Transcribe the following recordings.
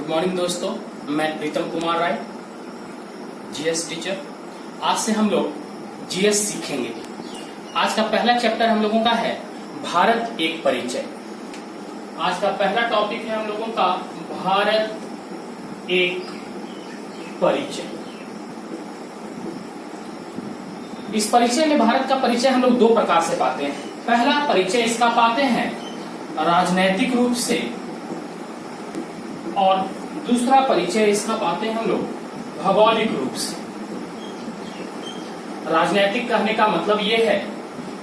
Good morning दोस्तों, मैं Pritam Kumar Rai, GS teacher. आज से हम लोग जीएस सीखेंगे। आज का पहला चैप्टर हम लोगों का है भारत एक परिचय। आज का पहला टॉपिक है हम लोगों का भारत एक परिचय। इस परिचय में भारत का परिचय हम लोग दो प्रकार से पाते हैं। पहला परिचय इसका पाते हैं राजनैतिक रूप से, और दूसरा परिचय इसका पाते हैं हम लोग भौगोलिक रूप से। राजनैतिक कहने का मतलब यह है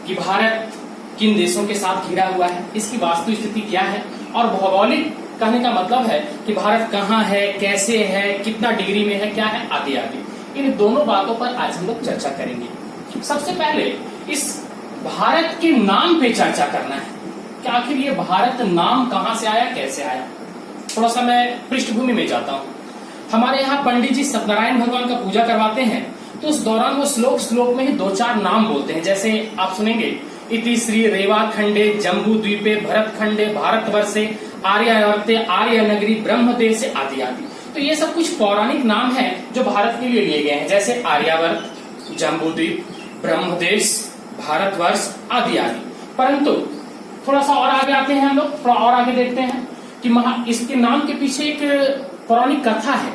कि भारत किन देशों के साथ घिरा हुआ है, इसकी वास्तु स्थिति क्या है, और भौगोलिक कहने का मतलब है कि भारत कहाँ है, कैसे है, कितना डिग्री में है, क्या है, आदि आदि। इन दोनों बातों पर आज हम लोग चर्चा करेंगे। सबसे पहले इस भारत के नाम पे चर्चा करना है कि आखिर ये भारत नाम कहाँ से आया, कैसे आया। थोड़ा सा मैं पृष्ठभूमि में जाता हूँ। हमारे यहाँ पंडित जी सत्यनारायण भगवान का पूजा करवाते हैं, तो उस दौरान वो श्लोक में ही दो चार नाम बोलते हैं। जैसे आप सुनेंगे, इति श्री रेवा खंडे जम्बू द्वीपे भरत खंडे भारतवर्षे आर्यावर्ते आर्य नगरी ब्रह्मदेश आदि आदि। तो ये सब कुछ पौराणिक नाम है जो भारत के लिए लिए गए हैं, जैसे आर्यावर्त, जम्बूद्वीप, ब्रह्मदेश, भारतवर्ष आदि आदि। परंतु थोड़ा सा और आगे आते हैं हम लोग, थोड़ा और आगे देखते हैं कि इसके नाम के पीछे एक पौराणिक कथा है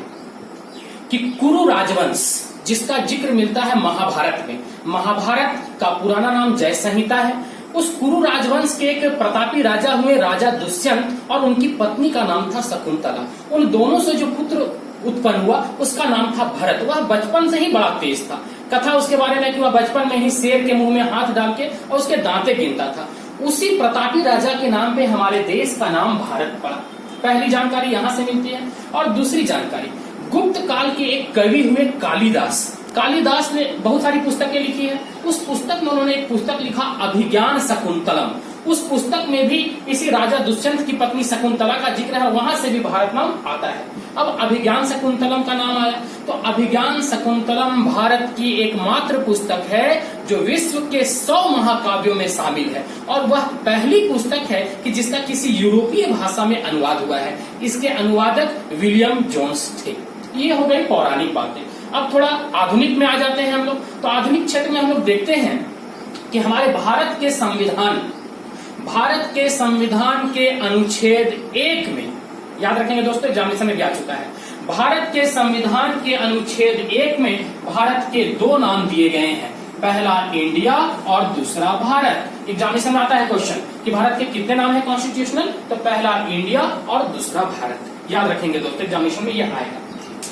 कि कुरु राजवंश, जिसका जिक्र मिलता है महाभारत में। महाभारत का पुराना नाम जय संहिता है। उस कुरु राजवंश के एक प्रतापी राजा हुए राजा दुष्यंत, और उनकी पत्नी का नाम था शकुंतला। उन दोनों से जो पुत्र उत्पन्न हुआ उसका नाम था भरत। वह बचपन से ही बड़ा तेज था। कथा उसके बारे में कि वह बचपन में ही शेर के मुंह में हाथ डाल के और उसके दांते गिनता था। उसी प्रतापी राजा के नाम पे हमारे देश का नाम भारत पड़ा। पहली जानकारी यहाँ से मिलती है। और दूसरी जानकारी, गुप्त काल के एक कवि हुए कालिदास ने बहुत सारी पुस्तकें लिखी है। उस पुस्तक में उन्होंने एक पुस्तक लिखा अभिज्ञान शकुंतलम। उस पुस्तक में भी इसी राजा दुष्यंत की पत्नी शकुंतला का जिक्र है, वहां से भी भारत नाम आता है। अब अभिज्ञान शकुंतलम का नाम आया, तो अभिज्ञान शकुंतलम भारत की एकमात्र पुस्तक है जो विश्व के 100 महाकाव्यों में शामिल है, और वह पहली पुस्तक है कि जिसका किसी यूरोपीय भाषा में अनुवाद हुआ है। इसके अनुवादक विलियम जोन्स थे। ये हो गई पौराणिक बातें। अब थोड़ा आधुनिक में आ जाते हैं हम लोग। तो आधुनिक क्षेत्र में हम लोग देखते हैं कि हमारे भारत के संविधान के अनुच्छेद 1 में, याद रखेंगे दोस्तों, एग्जामिनेशन में भी आ चुका है। भारत के संविधान के अनुच्छेद 1 में भारत के दो नाम दिए गए हैं, पहला इंडिया और दूसरा भारत। एग्जामिनेशन में आता है क्वेश्चन कि भारत के कितने नाम है कॉन्स्टिट्यूशनल, तो पहला इंडिया और दूसरा भारत। याद रखेंगे दोस्तों, एग्जामिनेशन में यह आएगा।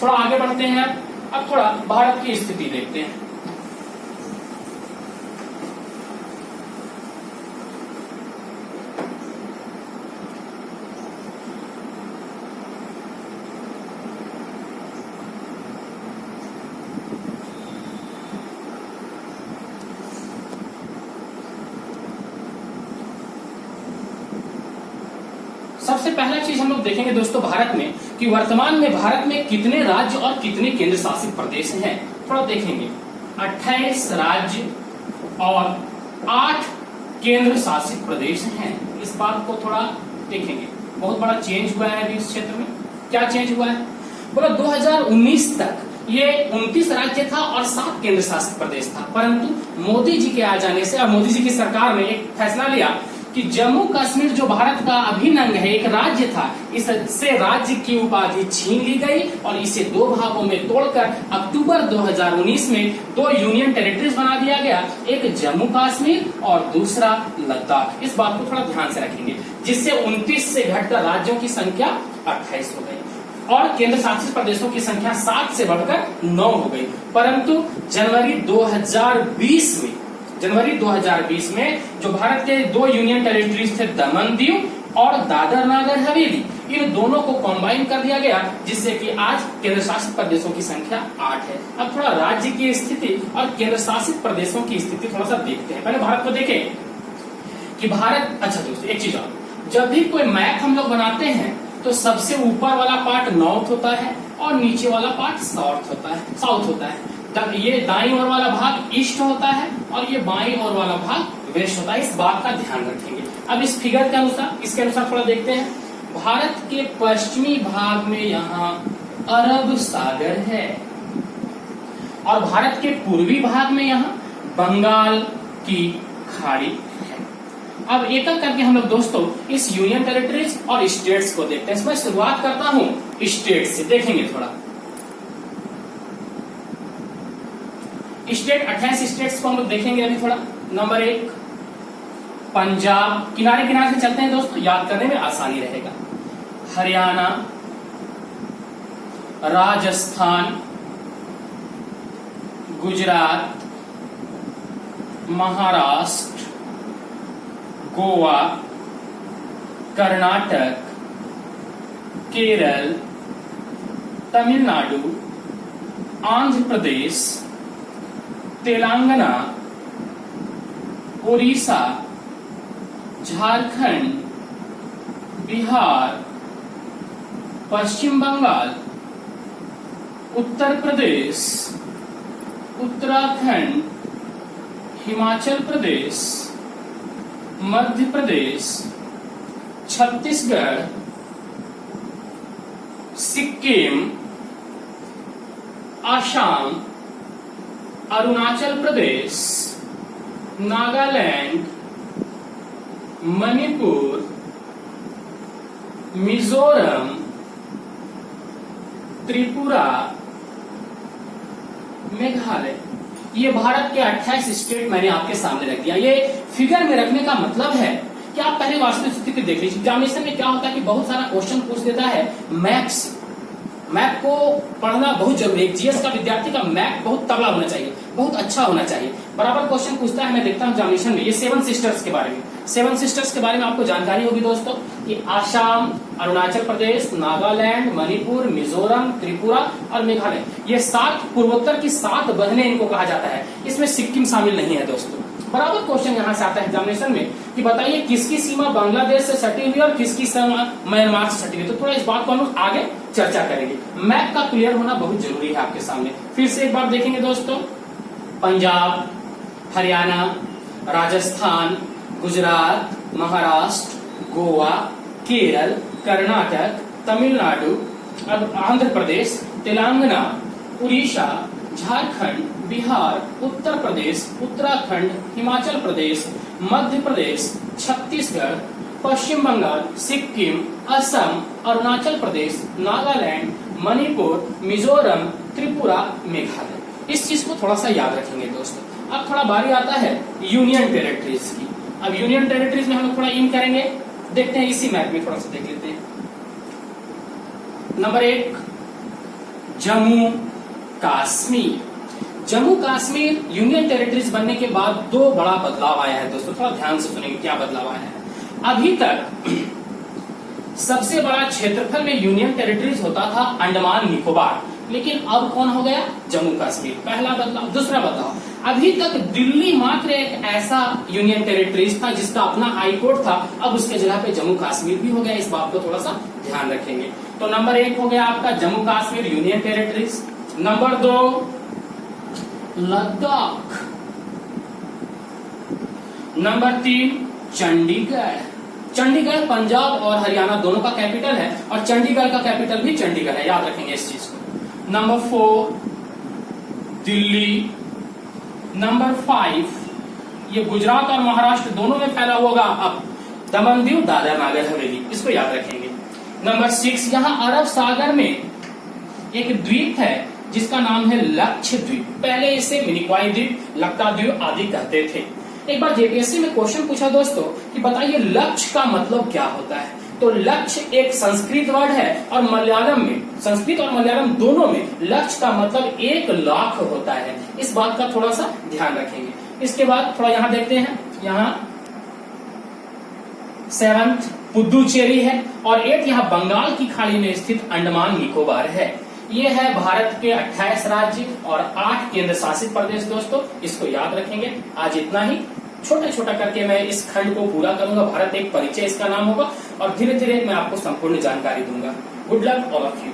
थोड़ा आगे बढ़ते हैं। अब थोड़ा भारत की स्थिति देखते हैं। सबसे पहला चीज हम लोग देखेंगे दोस्तों भारत में कि वर्तमान में भारत में कितने राज्य और कितने केंद्र शासित प्रदेश हैं। थोड़ा देखेंगे, 28 राज्य और 8 केंद्र शासित प्रदेश हैं। इस बात को थोड़ा देखेंगे। बहुत बड़ा चेंज हुआ है अभी इस क्षेत्र में। क्या चेंज हुआ है? बोलो 2019 तक ये 29 राज्य था और 7 केंद्र शासित प्रदेश था। परंतु मोदी जी के आ जाने से और मोदी जी की सरकार ने एक फैसला लिया कि जम्मू कश्मीर जो भारत का अभिन्न अंग है, एक राज्य था, इससे राज्य की उपाधि छीन ली गई और इसे 2 भागों में तोड़कर अक्टूबर 2019 में 2 यूनियन टेरिटरीज बना दिया गया, एक जम्मू कश्मीर और दूसरा लद्दाख। इस बात को थोड़ा ध्यान से रखेंगे, जिससे 29 से घटकर राज्यों की संख्या 28 हो गई और केंद्र शासित प्रदेशों की संख्या 7 से बढ़कर 9 हो गई। परंतु जनवरी 2020 में जो भारत के 2 यूनियन टेरिटरीज थे, दमन दीव और दादर नागर हवेली, इन दोनों को कंबाइन कर दिया गया, जिससे कि आज केंद्र शासित प्रदेशों की संख्या 8 है। अब थोड़ा राज्य की स्थिति और केंद्र शासित प्रदेशों की स्थिति थोड़ा सा देखते हैं। पहले भारत को देखें कि भारत, अच्छा दोस्तों एक चीज और, जब भी कोई मैप हम लोग बनाते हैं तो सबसे ऊपर वाला पार्ट नॉर्थ होता है और नीचे वाला पार्ट साउथ होता है। ये दाईं ओर वाला भाग ईस्ट होता है और ये बाईं ओर वाला भाग वेस्ट होता है। इस बात का ध्यान रखेंगे। अब इस फिगर के अनुसार, इसके अनुसार थोड़ा देखते हैं। भारत के पश्चिमी भाग में यहाँ अरब सागर है और भारत के पूर्वी भाग में यहाँ बंगाल की खाड़ी है। अब एक एक करके हम लोग दोस्तों इस यूनियन टेरिटरीज और स्टेट्स को देखते हैं। इसमें शुरुआत करता हूं स्टेट से, देखेंगे थोड़ा। स्टेट 28 स्टेट्स को हम लोग देखेंगे अभी थोड़ा। नंबर 1 पंजाब, किनारे किनारे से चलते हैं दोस्तों, याद करने में आसानी रहेगा। हरियाणा, राजस्थान, गुजरात, महाराष्ट्र, गोवा, कर्नाटक, केरल, तमिलनाडु, आंध्र प्रदेश, तेलंगाना, उड़ीसा, झारखंड, बिहार, पश्चिम बंगाल, उत्तर प्रदेश, उत्तराखंड, हिमाचल प्रदेश, मध्य प्रदेश, छत्तीसगढ़, सिक्किम, असम, अरुणाचल प्रदेश, नागालैंड, मणिपुर, मिजोरम, त्रिपुरा, मेघालय। ये भारत के 28 स्टेट मैंने आपके सामने रख दिया। ये फिगर में रखने का मतलब है कि आप पहले वास्तविक स्थिति देख लीजिए। एग्जामिनेशन में क्या होता है कि बहुत सारा क्वेश्चन पूछ देता है मैप से। मैप को पढ़ना बहुत जरूरी है। जीएस का विद्यार्थी का मैप बहुत तगड़ा होना चाहिए, बहुत अच्छा होना चाहिए। बराबर क्वेश्चन पूछता है, मैं देखता हूँ एग्जामिनेशन में। ये 7 सिस्टर्स के बारे में, 7 सिस्टर्स के बारे में आपको जानकारी होगी दोस्तों कि आसाम, अरुणाचल प्रदेश, नागालैंड, मणिपुर, मिजोरम, त्रिपुरा और मेघालय, ये 7 पूर्वोत्तर की 7 बहनें इनको कहा जाता है। इसमें सिक्किम शामिल नहीं है दोस्तों। बराबर क्वेश्चन यहाँ से आता है एग्जामिनेशन में कि बताइए किसकी सीमा बांग्लादेश से सटी हुई और किसकी सीमा म्यांमार से सटी हुई। तो थोड़ा इस बात को हम लोग आगे चर्चा करेंगे। मैप का क्लियर होना बहुत जरूरी है आपके सामने। फिर से एक बार देखेंगे दोस्तों, पंजाब, हरियाणा, राजस्थान, गुजरात, महाराष्ट्र, गोवा, केरल, कर्नाटक, तमिलनाडु, आंध्र प्रदेश, तेलंगाना, उड़ीसा, झारखंड, बिहार, उत्तर प्रदेश, उत्तराखंड, हिमाचल प्रदेश, मध्य प्रदेश, छत्तीसगढ़, पश्चिम बंगाल, सिक्किम, असम, अरुणाचल प्रदेश, नागालैंड, मणिपुर, मिजोरम, त्रिपुरा, मेघालय। इस चीज को थोड़ा सा याद रखेंगे दोस्तों। अब थोड़ा बारी आता है यूनियन टेरिटरीज की। अब यूनियन टेरिटरीज में हम लोग थोड़ा इन करेंगे, देखते हैं इसी मैप में थोड़ा सा देख लेते हैं। Number 1 Jammu Kashmir. Jammu Kashmir union territories बनने के बाद 2 बड़ा बदलाव आया है दोस्तों। थोड़ा ध्यान से सुनेंगे क्या बदलाव आया है। अभी तक सबसे बड़ा क्षेत्रफल में यूनियन टेरिटरीज होता था अंडमान निकोबार, लेकिन अब कौन हो गया? जम्मू कश्मीर। पहला बदलाव। दूसरा बदलाव, अभी तक दिल्ली मात्र एक ऐसा यूनियन टेरिटरीज था जिसका अपना हाई कोर्ट था, अब उसके जगह पे जम्मू कश्मीर भी हो गया। इस बात को थोड़ा सा ध्यान रखेंगे। तो नंबर 1 हो गया आपका Jammu Kashmir union territories. Number 2 Ladakh. Number 3 Chandigarh. Chandigarh Punjab और हरियाणा दोनों का कैपिटल है और चंडीगढ़ का कैपिटल भी चंडीगढ़ है, याद रखेंगे इस चीज को। नंबर 4 दिल्ली। नंबर 5 ये गुजरात और महाराष्ट्र दोनों में फैला होगा अब दमन दीव, दादरा नगर हवेली, इसको याद रखेंगे। नंबर 6 यहाँ अरब सागर में एक द्वीप है जिसका नाम है लक्षद्वीप। पहले इसे मिनिकॉय द्वीप, लक्षद्वीप आदि कहते थे। एक बार जेपीएससी में क्वेश्चन पूछा दोस्तों कि बताइए लक्ष्य का मतलब क्या होता है। तो लक्ष्य एक संस्कृत वर्ड है और मलयालम में, संस्कृत और मलयालम दोनों में लक्ष्य का मतलब 1 लाख होता है। इस बात का थोड़ा सा ध्यान रखेंगे। इसके बाद थोड़ा यहाँ देखते हैं, यहाँ 7th पुदुचेरी है और 8th यहाँ बंगाल की खाड़ी में स्थित अंडमान निकोबार है। ये है भारत के 28 राज्य और 8 केंद्र शासित प्रदेश दोस्तों, इसको याद रखेंगे। आज इतना ही, छोटा छोटा करके मैं इस खंड को पूरा करूंगा। भारत एक परिचय इसका नाम होगा और धीरे धीरे मैं आपको संपूर्ण जानकारी दूंगा। Good luck all of you.